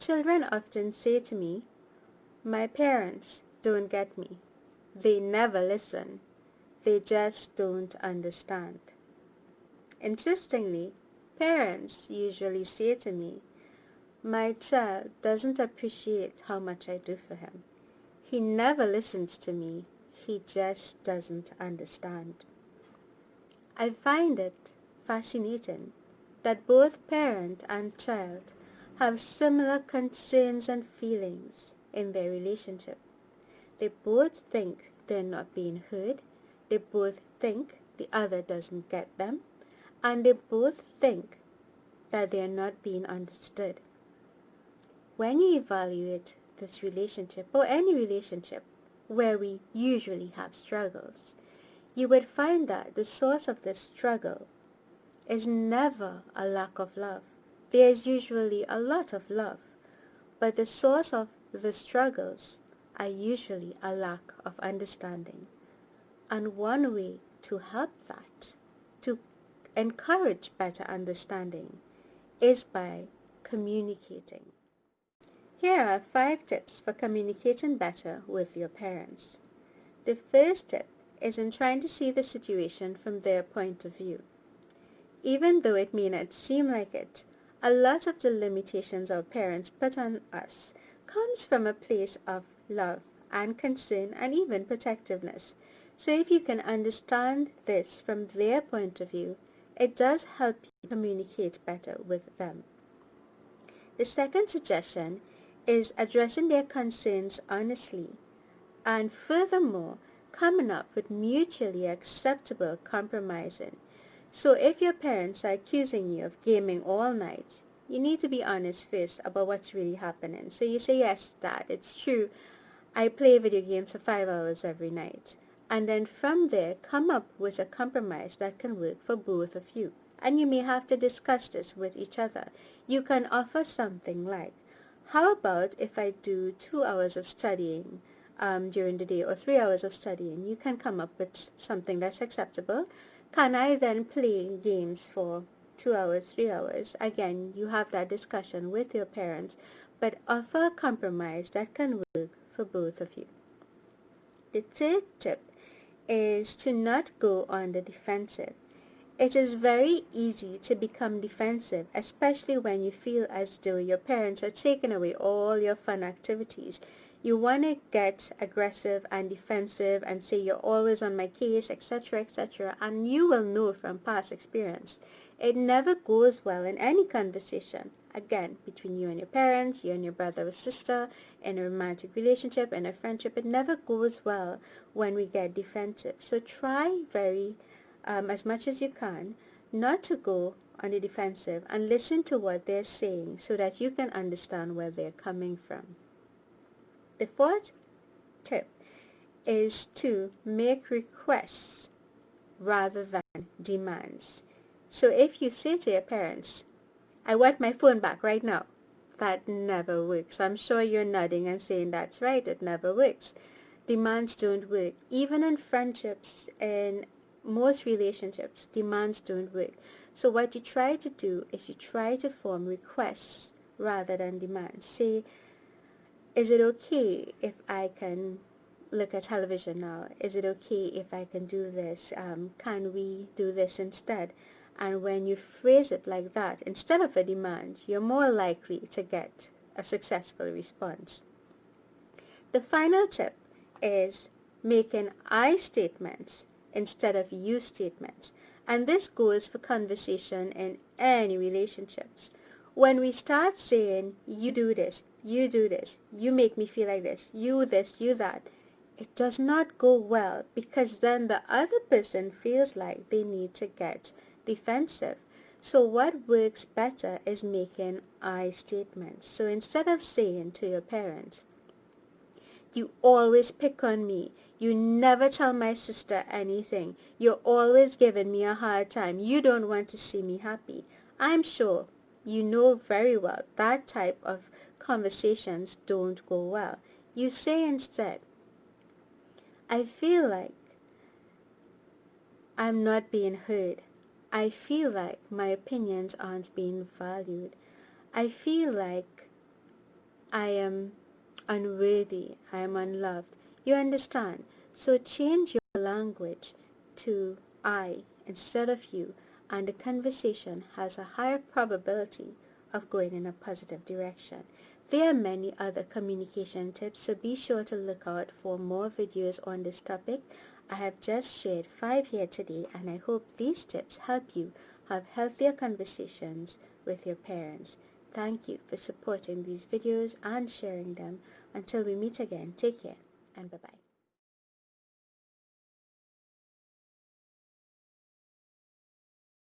children often say to me, "My parents don't get me. They never listen. They just don't understand." Interestingly, parents usually say to me, "My child doesn't appreciate how much I do for him. He never listens to me. He just doesn't understand." I find it fascinating that both parent and child have similar concerns and feelings in their relationship. They both think they're not being heard, they both think the other doesn't get them, and they both think that they're not being understood. When you evaluate this relationship, or any relationship where we usually have struggles, you would find that the source of this struggle is never a lack of love. There is usually a lot of love, but the source of the struggles are usually a lack of understanding. And one way to help that, to encourage better understanding, is by communicating. Here are 5 tips for communicating better with your parents. The first tip is in trying to see the situation from their point of view. Even though it may not seem like it, a lot of the limitations our parents put on us comes from a place of love and concern and even protectiveness. So if you can understand this from their point of view, it does help you communicate better with them. The second suggestion is addressing their concerns honestly, and furthermore, coming up with mutually acceptable compromising. So if your parents are accusing you of gaming all night, you need to be honest first about what's really happening. So you say, "Yes, Dad, it's true. I play video games for 5 hours every night." And then from there, come up with a compromise that can work for both of you. And you may have to discuss this with each other. You can offer something like, "How about if I do 2 hours of studying during the day, or 3 hours of studying?" You can come up with something that's acceptable. "Can I then play games for 2 hours, 3 hours?" Again, you have that discussion with your parents, but offer a compromise that can work for both of you. The third tip is to not go on the defensive. It is very easy to become defensive, especially when you feel as though your parents are taking away all your fun activities. You want to get aggressive and defensive and say, "You're always on my case," etc., etc. And you will know from past experience, it never goes well in any conversation. Again, between you and your parents, you and your brother or sister, in a romantic relationship, in a friendship, it never goes well when we get defensive. So try as much as you can, not to go on the defensive, and listen to what they're saying so that you can understand where they're coming from. The fourth tip is to make requests rather than demands. So if you say to your parents, "I want my phone back right now," that never works. I'm sure you're nodding and saying that's right, it never works. Demands don't work. Even in friendships and most relationships, demands don't work. So what you try to do is you try to form requests rather than demands. Say, "Is it okay if I can look at television now? Is it okay if I can do this? Can we do this instead?" And when you phrase it like that, instead of a demand, you're more likely to get a successful response. The final tip is making "I" statements instead of "you" statements. And this goes for conversation in any relationships. When we start saying, "You do this, you do this, you make me feel like this, you that," it does not go well, because then the other person feels like they need to get defensive. So what works better is making "I" statements. So instead of saying to your parents, "You always pick on me. You never tell my sister anything. You're always giving me a hard time. You don't want to see me happy." I'm sure you know very well that type of conversations don't go well. You say instead, "I feel like I'm not being heard. I feel like my opinions aren't being valued. I feel like I am unworthy, I am unloved. You understand? So change your language to I instead of you, and the conversation has a higher probability of going in a positive direction. There are many other communication tips, so be sure to look out for more videos on this topic. I have just shared 5 here today, and I hope these tips help you have healthier conversations with your parents. Thank you for supporting these videos and sharing them. Until we meet again, take care and bye-bye.